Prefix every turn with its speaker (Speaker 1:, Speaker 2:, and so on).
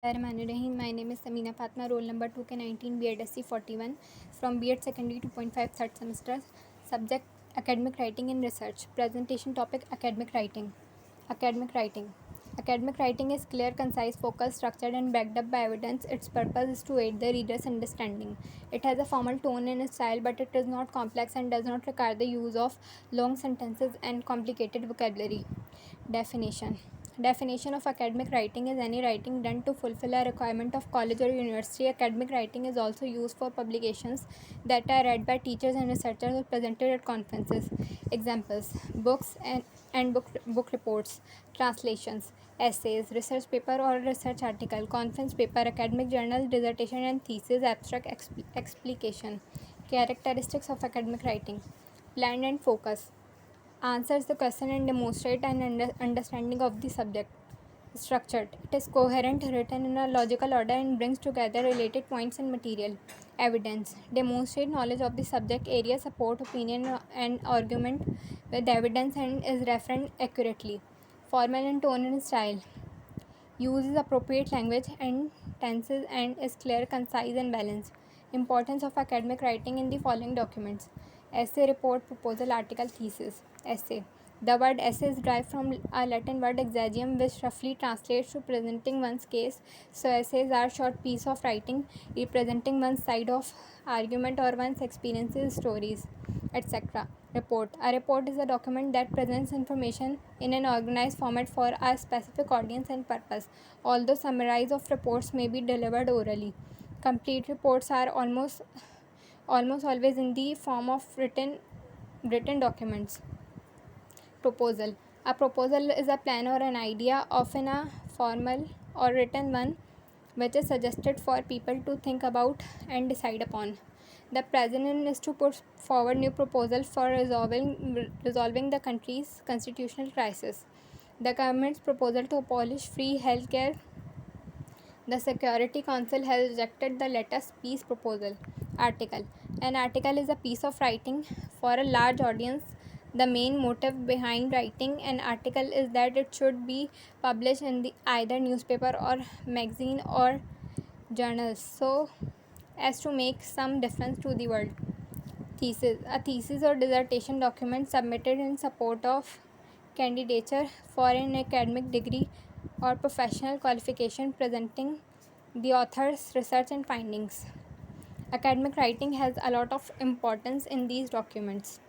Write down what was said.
Speaker 1: Bismillahirrahmanirrahim. My name is Samina Fatma, roll number 2K19, BEdSC 41 from BEd Secondary 2.5 third semester. Subject Academic Writing and Research. Presentation topic Academic Writing. Academic Writing. Academic writing is clear, concise, focused, structured, and backed up by evidence. Its purpose is to aid the reader's understanding. It has a formal tone and style, but it is not complex and does not require the use of long sentences and complicated vocabulary. Definition of academic writing is any writing done to fulfill a requirement of college or university. Academic writing is also used for publications that are read by teachers and researchers or presented at conferences. Examples: books and book reports, translations, essays, research paper or research article, conference paper, academic journal, dissertation and thesis, abstract explication. Characteristics of academic writing: planned and focus, answers the question and demonstrate an understanding of the subject. Structured, it is coherent, written in a logical order and brings together related points and material. Evidence, demonstrate knowledge of the subject area, support opinion and argument with evidence and is referenced accurately. Formal and tone and style, uses appropriate language and tenses and is clear, concise and balanced. Importance of academic writing in the following documents: essay, report, proposal, article, thesis. Essay. The word essay is derived from a Latin word exagium, which roughly translates to presenting one's case. So essays are short piece of writing representing one's side of argument or one's experiences, stories, etc. Report. A report is a document that presents information in an organized format for a specific audience and purpose, although summaries of reports may be delivered orally. Complete reports are almost always in the form of written documents. Proposal. A proposal is a plan or an idea, often a formal or written one, which is suggested for people to think about and decide upon. The president is to put forward new proposals for resolving the country's constitutional crisis. The government's proposal to abolish free health care. The Security Council has rejected the latest peace proposal. Article. An article is a piece of writing for a large audience. The main motive behind writing an article is that it should be published in either newspaper or magazine or journals, so as to make some difference to the world. Thesis. A thesis or dissertation document submitted in support of candidature for an academic degree or professional qualification, presenting the author's research and findings. Academic writing has a lot of importance in these documents.